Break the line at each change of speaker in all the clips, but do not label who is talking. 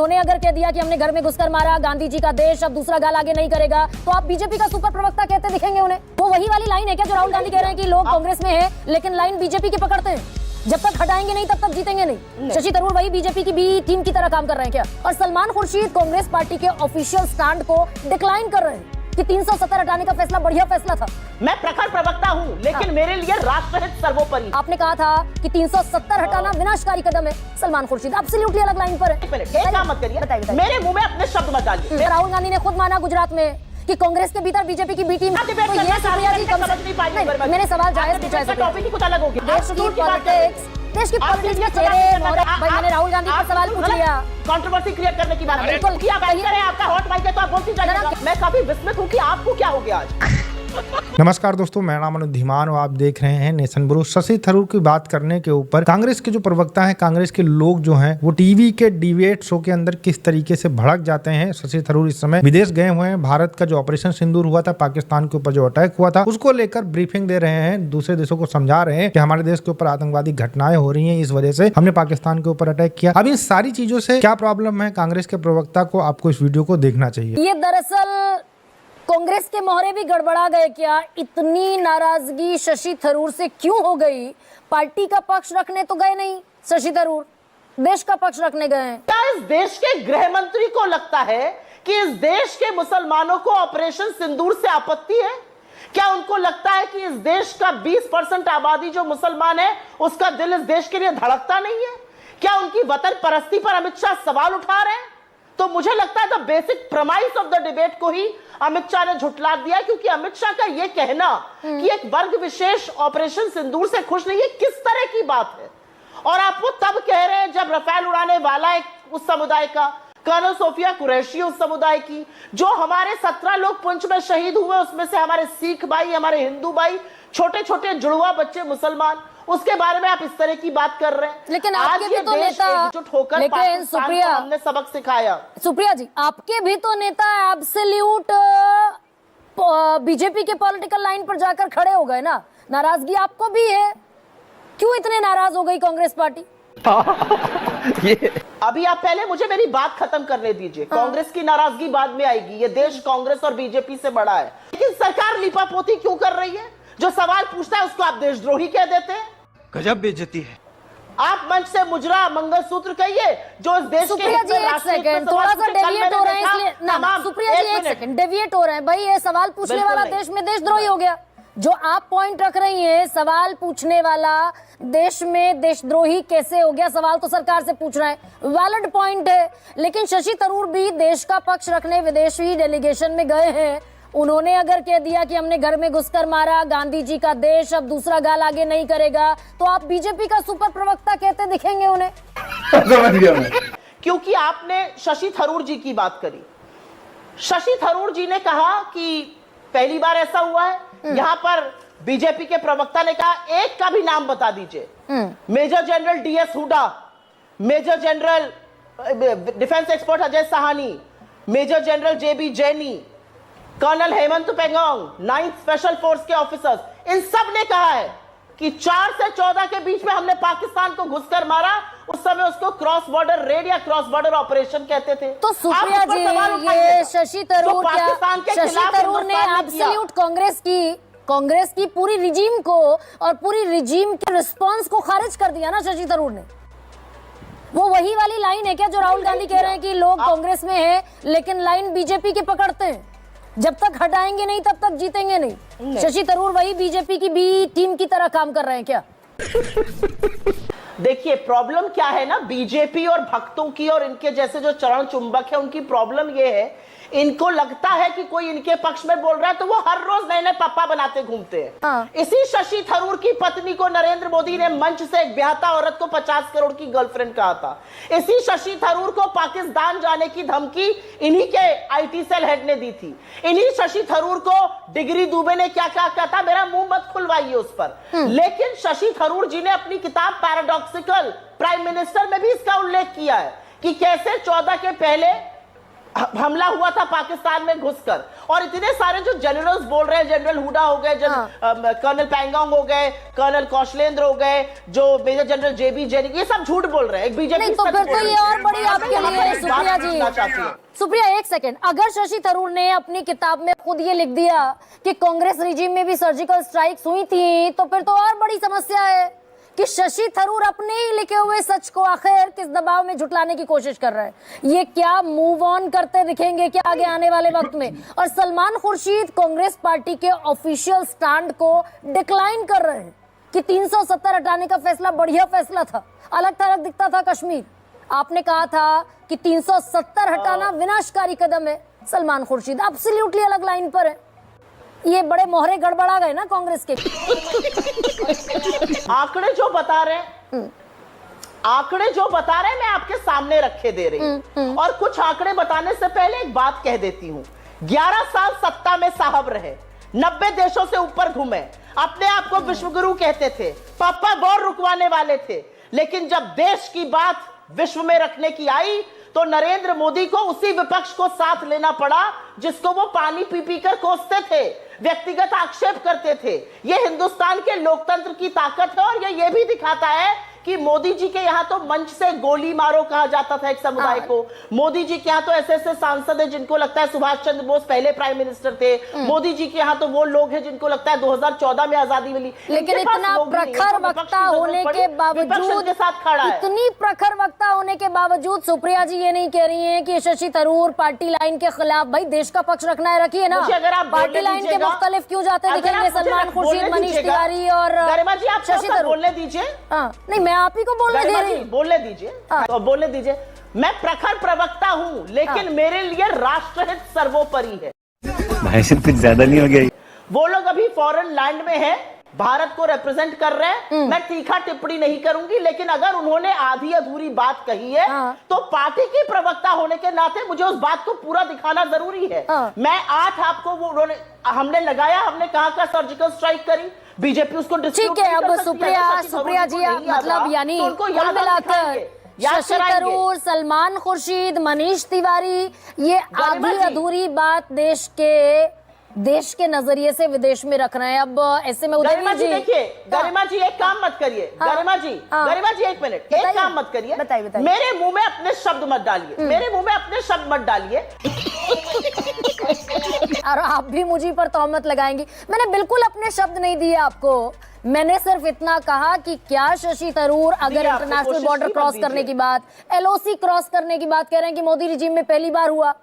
उन्होंने अगर कह दिया कि हमने घर में घुसकर मारा, गांधी जी का देश, अब दूसरा गाल आगे नहीं करेगा, तो आप बीजेपी का सुपर प्रवक्ता कहते दिखेंगे उन्हें? वो वही वाली लाइन है क्या जो राहुल गांधी कह रहे हैं कि लोग कांग्रेस में है लेकिन लाइन बीजेपी की पकड़ते हैं, जब तक हटाएंगे नहीं तब तक जीतेंगे नहीं? शशि थरूर वही बीजेपी की बी टीम की तरह काम कर रहे हैं क्या? और सलमान खुर्शीद कांग्रेस पार्टी के ऑफिशियल स्टैंड को डिक्लाइन कर रहे हैं कि 370 हटाने का फैसला बढ़िया फैसला था।
मैं प्रखर प्रवक्ता हूँ, लेकिन मेरे लिए राष्ट्रहित सर्वोपरि।
आपने कहा था कि 370 हटाना विनाशकारी कदम है। सलमान खुर्शीद एब्सोल्युटली अलग लाइन पर है।
एक काम मत करिए,
बताइए।
मेरे मुंह में अपने शब्द मत डालिए।
राहुल गांधी ने खुद माना गुजरात में कि कांग्रेस के भीतर बीजेपी की बी टीम। तो ये सुप्रिया जी कम से कम मैंने सवाल जायज पूछा है।
टॉपिक ही कुछ अलग हो गया।
देश की पॉलिटिक्स में चेहरे भाई, मैंने राहुल गांधी पर सवाल पूछ लिया।
कंट्रोवर्सी क्रिएट करने की बात है। कि आप एंकर हैं, आपका हॉट माइक है तो आप बोलती जाइएगा। मैं काफी विस्मित हूँ कि आपको क्या हो गया आज।
नमस्कार दोस्तों, मेरा नाम अनुज धीमान और आप देख रहे हैं नेशन ब्रो। शशि थरूर की बात करने के ऊपर कांग्रेस के जो प्रवक्ता हैं, कांग्रेस के लोग जो हैं, वो टीवी के डिबेट शो के अंदर किस तरीके से भड़क जाते हैं। शशि थरूर इस समय विदेश गए हुए हैं। भारत का जो ऑपरेशन सिंदूर हुआ था, पाकिस्तान के ऊपर जो अटैक हुआ था, उसको लेकर ब्रीफिंग दे रहे हैं, दूसरे देशों को समझा रहे हैं कि हमारे देश के ऊपर आतंकवादी घटनाएं हो रही है, इस वजह से हमने पाकिस्तान के ऊपर अटैक किया। अब इन सारी चीजों से क्या प्रॉब्लम है कांग्रेस के प्रवक्ता को, आपको इस वीडियो को देखना चाहिए।
ये दरअसल कांग्रेस के मोहरे भी गड़बड़ा गए क्या? इतनी नाराजगी शशि थरूर से क्यों हो गई? पार्टी का पक्ष रखने तो गए नहीं शशि थरूर, देश का पक्ष रखने गए हैं।
क्या इस देश के गृह मंत्री को लगता है कि इस देश के मुसलमानों को ऑपरेशन सिंदूर से आपत्ति है? क्या उनको लगता है कि इस देश का 20% आबादी जो मुसलमान है, उसका दिल इस देश के लिए धड़कता नहीं है? क्या उनकी वतन परस्ती पर अमित शाह सवाल उठा रहे हैं? तो मुझे लगता है the basic premise of the debate को ही अमित शाह ने झुठला दिया, क्योंकि अमित शाह का यह कहना कि एक वर्ग विशेष ऑपरेशन सिंदूर से खुश नहीं है, किस तरह की बात है? और आप वो तब कह रहे हैं जब रफेल उड़ाने वाला एक उस समुदाय का, कर्नल सोफिया कुरैशी उस समुदाय की, जो हमारे 17 लोग पुंछ में शहीद हुए, उसमें से हमारे सिख भाई, हमारे हिंदू भाई, छोटे छोटे जुड़वा बच्चे मुसलमान, उसके बारे में आप इस तरह की बात कर रहे हैं।
लेकिन आपके भी तो नेता,
एकजुट होकर
लेकिन सुप्रिया,
हमने सबक सिखाया।
सुप्रिया जी, आपके भी तो नेता एब्सोल्यूट बीजेपी के पॉलिटिकल लाइन पर जाकर खड़े हो गए ना। नाराजगी आपको भी है, क्यों इतने नाराज हो गई कांग्रेस पार्टी?
अभी आप पहले मुझे मेरी बात खत्म करने दीजिए। कांग्रेस की नाराजगी बाद में आएगी। ये देश कांग्रेस और बीजेपी से बड़ा है, लेकिन सरकार लिपापोती क्यों कर रही है? जो सवाल पूछता है उसको आप देशद्रोही कह देते हैं।
गजब बेइज्जती है।
आप मंच से मुजरा मंगलसूत्र कहिए, जो इस देश के
सुप्रिया जी एक सेकंड, थोड़ा सा डेविएट हो रहे हैं इसलिए ना। सुप्रिया जी एक सेकंड, डेविएट हो रहे हैं भाई। ये सवाल पूछने वाला देश में देशद्रोही हो गया। जो आप पॉइंट रख रही हैं, सवाल पूछने वाला देश में देशद्रोही कैसे हो गया? सवाल तो सरकार से पूछ रहे हैं, वैलिड पॉइंट है। लेकिन शशि थरूर भी देश का पक्ष रखने विदेशी डेलीगेशन में गए हैं। उन्होंने अगर कह दिया कि हमने घर में घुसकर मारा, गांधी जी का देश, अब दूसरा गाल आगे नहीं करेगा, तो आप बीजेपी का सुपर प्रवक्ता कहते दिखेंगे उन्हें?
समझ गया मैं।
क्योंकि आपने शशि थरूर जी की बात करी। शशि थरूर जी ने कहा कि पहली बार ऐसा हुआ है। यहां पर बीजेपी के प्रवक्ता ने कहा एक का भी नाम बता दीजिए। Major general DS Hooda, major general defence expert Ajay Sahni, major general JB Jaini, colonel Hemant Pangong, 9th special force के ऑफिसर्स, इन सब ने कहा है कि 4 से 14 के बीच में हमने पाकिस्तान को घुसकर मारा। उस समय उसको क्रॉस बॉर्डर रेड या क्रॉस बॉर्डर ऑपरेशन कहते थे।
तो सुप्रिया जी, ये शशि थरूर ने एब्सोल्यूट कांग्रेस की पूरी रिजीम को और पूरी रिजीम के रिस्पांस को खारिज कर दिया ना शशि थरूर ने। वो वही वाली लाइन है क्या जो राहुल गांधी कह रहे हैं कि लोग कांग्रेस में है लेकिन लाइन बीजेपी की पकड़ते हैं, जब तक हटाएंगे नहीं तब तक जीतेंगे नहीं? शशि थरूर वही बीजेपी की बी टीम की तरह काम कर रहे हैं क्या?
देखिए प्रॉब्लम क्या है ना, बीजेपी और भक्तों की और इनके जैसे जो चरण चुंबक है, उनकी प्रॉब्लम ये है, इनको लगता है कि कोई इनके पक्ष में बोल रहा है तो वो हर रोज नए नए पप्पा बनाते घूमते हैं। इसी शशि थरूर की पत्नी को नरेंद्र मोदी ने मंच से एक ब्याहता औरत को 50 करोड़ की गर्लफ्रेंड कहा था। इसी शशि थरूर को पाकिस्तान जाने की धमकी इन्हीं के IT सेल हेड ने दी थी। इन्हीं शशि थरूर को डिग्री दुबे ने क्या क्या कहा था, मेरा मुंह मत खुलवाइए उस पर। लेकिन शशि थरूर जी ने अपनी किताब पैराडॉक्सिकल प्राइम मिनिस्टर में भी इसका उल्लेख किया है कि कैसे 14 के पहले हमला हुआ था पाकिस्तान में घुसकर, और इतने सारे जो जनरल्स बोल रहे हैं, जनरल हुडा हो गए, कर्नल पैंगोंग हो गए, कर्नल कौशलेंद्र हो गए, जो मेजर जनरल जेबी जैनी, ये सब झूठ बोल रहे हैं। बीजेपी
तो फिर तो ये और बड़ी आपके लिए सुप्रिया जी। सुप्रिया एक सेकंड, अगर शशि थरूर ने अपनी किताब में खुद ये लिख दिया कि कांग्रेस रिजीम में भी सर्जिकल स्ट्राइक्स हुई थी, तो फिर तो और बड़ी समस्या है कि शशि थरूर अपने ही लिखे हुए सच को आखिर किस दबाव में झुटलाने की कोशिश कर रहे हैं। ये क्या मूव ऑन करते दिखेंगे क्या आगे आने वाले वक्त में? और सलमान खुर्शीद कांग्रेस पार्टी के ऑफिशियल स्टैंड को डिक्लाइन कर रहे हैं कि 370 हटाने का फैसला बढ़िया फैसला था, अलग थलग दिखता था कश्मीर। आपने कहा था कि 370 हटाना विनाशकारी कदम है। सलमान खुर्शीद एब्सोल्युटली अलग लाइन पर है। ये बड़े मोहरे गड़बड़ा गए ना कांग्रेस के।
आंकड़े जो बता रहे हैं, मैं आपके सामने रखे दे रही हूं। और कुछ आंकड़े बताने से पहले एक बात कह देती हूं। 11 साल सत्ता में साहब रहे, 90 देशों से ऊपर घूमे, अपने आप को विश्वगुरु कहते थे, पापा वॉर रुकवाने वाले थे। लेकिन जब देश की बात विश्व में रखने की आई तो नरेंद्र मोदी को उसी विपक्ष को साथ लेना पड़ा जिसको वो पानी पी पी कर कोसते थे, व्यक्तिगत आक्षेप करते थे। ये हिंदुस्तान के लोकतंत्र की ताकत है। और ये भी दिखाता है कि मोदी जी के यहाँ तो मंच से गोली मारो कहा जाता था एक समुदाय को। मोदी जी के यहाँ तो ऐसे ऐसे सांसद हैं जिनको लगता है सुभाष चंद्र बोस पहले प्राइम मिनिस्टर थे। मोदी जी के यहाँ तो वो लोग हैं जिनको लगता है 2014 में आजादी मिली।
लेकिन इतना प्रखर वक्ता होने के बावजूद, इतनी प्रखर वक्ता होने के बावजूद सुप्रिया जी ये नहीं कह रही हैं कि शशि थरूर पार्टी लाइन के खिलाफ, भाई देश का पक्ष रखना है रखिए ना।
अगर आप
पार्टी लाइन के मुख्तलिफ क्यों जाते दिखेंगे सलमान खुर्शीद, मनीष तिवारी और शशि थरूर?
बोलने दीजिए।
नहीं, मैं आप ही को बोलने दे रही हूं।
बोलने दीजिए, तो बोलने दीजिए। मैं प्रखर प्रवक्ता हूं, लेकिन मेरे लिए राष्ट्रहित सर्वोपरि है।
भाई साहब कुछ ज्यादा नहीं हो गया?
वो लोग अभी फॉरेन लैंड में हैं, भारत को रिप्रेजेंट कर रहे हैं। मैं तीखा टिप्पणी नहीं करूंगी, लेकिन अगर उन्होंने आधी अधूरी बात कही है तो पार्टी की प्रवक्ता होने के नाते मुझे उस बात को पूरा दिखाना जरूरी है। मैं 8 आपको वो हमने लगाया, हमने कहा का सर्जिकल स्ट्राइक करी, बीजेपी उसको
ठीक है। अब सुप्रिया जी मतलब यानी कुल मिलाकर शशि थरूर, सलमान खुर्शीद, मनीष तिवारी, ये आधी अधूरी बात देश के नजरिए से विदेश में रख रहे हैं। अब ऐसे में
गरिमा जी देखिए, गरिमा जी एक काम मत करिए, गरिमा जी एक मिनट, एक काम मत करिए, मेरे मुंह में अपने शब्द मत डालिए, मेरे मुंह में अपने शब्द मत डालिए।
और आप भी मुझी पर तोहमत लगाएंगी। मैंने बिल्कुल अपने शब्द नहीं दिए आपको। मैंने सिर्फ इतना कहा कि क्या शशि थरूर अगर इंटरनेशनल बॉर्डर क्रॉस करने की बात, LOC क्रॉस करने की बात कह रहे हैं कि मोदी रिजीम में पहली बार हुआ,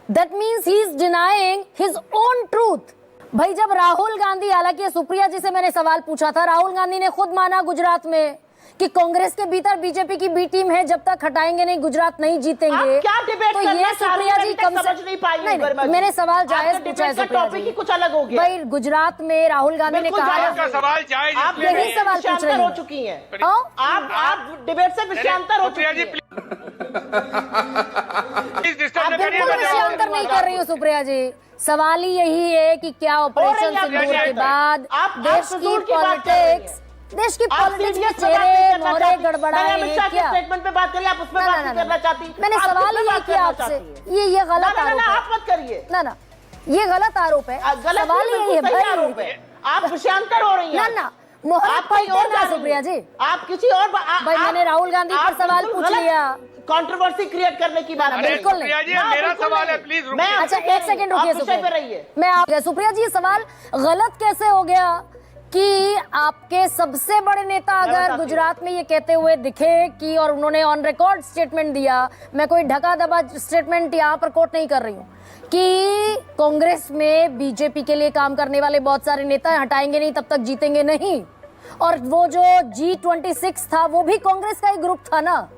that means he is denying his own truth। भाई जब राहुल गांधी, हालांकि सुप्रिया जी से मैंने सवाल पूछा था, राहुल गांधी ने खुद माना गुजरात में कि कांग्रेस के भीतर बीजेपी की बी टीम है, जब तक हटाएंगे नहीं गुजरात नहीं जीतेंगे।
क्या डिबेट
तो ये सुप्रिया जी कम समझ नहीं पाई। मैंने सवाल जायज पूछा है सुप्रिया जी,
कुछ अलग हो गया।
भाई गुजरात में राहुल गांधी ने कहा,
आप यही सवाल पूछ रहे हो चुकी हैं, आप डिबेट से विषयांतर हो चुकी हैं।
बिल्कुल विषयांतर नहीं कर रही हो सुप्रिया जी। सवाल ही यही है कि क्या ऑपरेशन सिंदूर के बाद देश की पॉलिटिक्स में चेहरे मोहरे गड़बड़ाए हैं क्या?
स्टेटमेंट पे बात करिए, आप उसमें बात नहीं करना चाहती।
मैंने सवाल ये किया आपसे, ये गलत आरोप है।
आप मत करिए
ना, ये गलत आरोप है। सवाल यही है भाई,
आप विषयांतर हो रही हैं।
ना मोहरा पलटे ना सुप्रिया जी।
आप किसी और
भाई मैंने राहुल गांधी पर सवाल पूछ लिया,
कंट्रोवर्सी क्रिएट करने की बात
बिल्कुल नहीं।
मेरा सवाल है, प्लीज रुकिए।
अच्छा एक सेकंड रुकिए सुप्रिया, मैं आप सुप्रिया जी सवाल गलत कैसे हो गया कि आपके सबसे बड़े नेता अगर गुजरात में ये कहते हुए दिखे कि, और उन्होंने ऑन रिकॉर्ड स्टेटमेंट दिया, मैं कोई ढका दबा स्टेटमेंट यहाँ पर कोट नहीं कर रही हूँ, कि कांग्रेस में बीजेपी के लिए काम करने वाले बहुत सारे नेता हटाएंगे नहीं तब तक जीतेंगे नहीं, और वो जो G26 था वो भी कांग्रेस का ही ग्रुप था ना।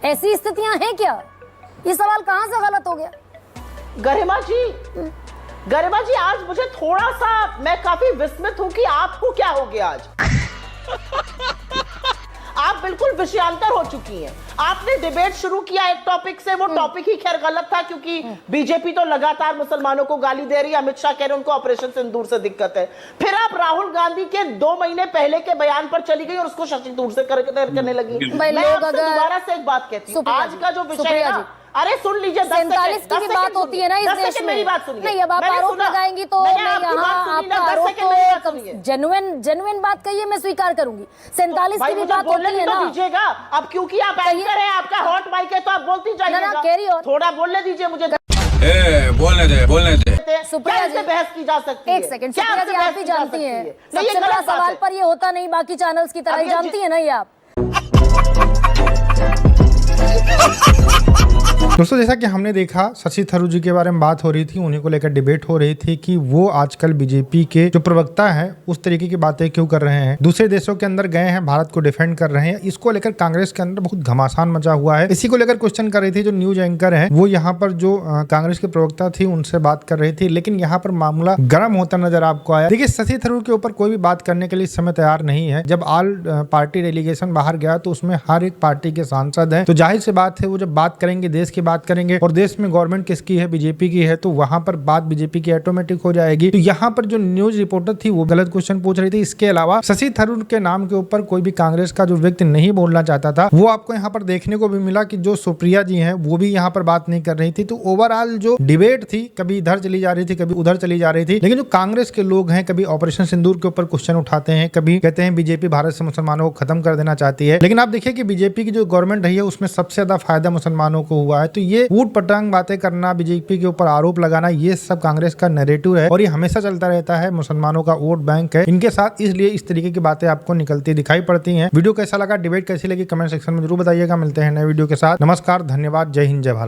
ऐसी स्थितियां हैं क्या? ये सवाल कहां से गलत हो गया?
गरिमा जी आज मुझे थोड़ा सा, मैं काफी विस्मित हूं कि आपको क्या हो गया आज। आप बिल्कुल विषयांतर हो चुकी हैं। आपने डिबेट शुरू किया एक टॉपिक से, वो टॉपिक ही खैर गलत था क्योंकि बीजेपी तो लगातार मुसलमानों को गाली दे रही है, अमित शाह कह रहे हैं उनको ऑपरेशन सिंदूर से दिक्कत है। फिर आप राहुल गांधी के 2 महीने पहले के बयान पर चली गई और उसको शशि थरूर से करने लगी। मैं आपसे दोबारा से एक बात कहती हूँ, आज का जो विषय है ना, अरे सुन लीजिए,
47 की भी बात होती है ना इस देश में।
मेरी बात सुनिए।
नहीं, अब आप आरोप लगाएंगी तो मैं यहाँ आपका आरोप तो जेन्युइन बात कहिए, मैं स्वीकार करूंगी। 47 की भी बात होती है ना।
दीजिएगा अब, क्योंकि आप एंकर हैं, आपका हॉट माइक है, तो आप बोलती जाइएगा।
कैरी ऑन,
थोड़ा बोलने दीजिए मुझे।
बोलने दे।
सुप्रिया जी बहस की जा सकती है।
एक सेकंड, सुप्रिया जी आप भी जानती हैं, सबसे बड़ा सवाल पर ये होता नहीं बाकी चैनल्स की तरह, जानती है ना ये आप।
दोस्तों, जैसा कि हमने देखा शशि थरूर जी के बारे में बात हो रही थी, उन्हीं को लेकर डिबेट हो रही थी कि वो आजकल बीजेपी के जो प्रवक्ता हैं उस तरीके की बातें क्यों कर रहे हैं, दूसरे देशों के अंदर गए हैं, भारत को डिफेंड कर रहे हैं। इसको लेकर कांग्रेस के अंदर बहुत घमासान मचा हुआ है। इसी को लेकर क्वेश्चन कर रही थी जो न्यूज एंकर है, वो यहाँ पर जो कांग्रेस के प्रवक्ता थी उनसे बात कर रही थी, लेकिन यहाँ पर मामला गर्म होता नजर आपको आया। देखिए, शशि थरूर के ऊपर कोई भी बात करने के लिए इस समय तैयार नहीं है। जब ऑल पार्टी डेलीगेशन बाहर गया तो उसमें हर एक पार्टी के सांसद है, तो जाहिर सी बात है वो जब बात करेंगे देश की बात करेंगे, और देश में गवर्नमेंट किसकी है, बीजेपी की है, तो वहां पर बात बीजेपी की ऑटोमेटिक हो जाएगी। तो यहाँ पर जो न्यूज रिपोर्टर थी वो गलत क्वेश्चन पूछ रही थी। इसके अलावा शशि थरूर के नाम के ऊपर कोई भी कांग्रेस का जो व्यक्ति नहीं बोलना चाहता था, वो आपको यहाँ पर देखने को भी मिला कि जो सुप्रिया जी हैं वो भी यहाँ पर बात नहीं कर रही थी। तो ओवरऑल जो डिबेट थी, कभी इधर चली जा रही थी, कभी उधर चली जा रही थी। लेकिन जो कांग्रेस के लोग हैं, कभी ऑपरेशन सिंदूर के ऊपर क्वेश्चन उठाते हैं, कभी कहते हैं बीजेपी भारत से मुसलमानों को खत्म कर देना चाहती है। लेकिन आप देखिए कि बीजेपी की जो गवर्नमेंट रही है उसमें सबसे ज्यादा फायदा मुसलमानों को हुआ है। तो ये ऊट पटांग बातें करना, बीजेपी के ऊपर आरोप लगाना, ये सब कांग्रेस का नैरेटिव है और ये हमेशा चलता रहता है। मुसलमानों का वोट बैंक है इनके साथ, इसलिए इस तरीके की बातें आपको निकलती दिखाई पड़ती हैं। वीडियो कैसा लगा, डिबेट कैसी लगी, कमेंट सेक्शन में जरूर बताइएगा। मिलते हैं नए वीडियो के साथ। नमस्कार, धन्यवाद, जय हिंद, जय भारत।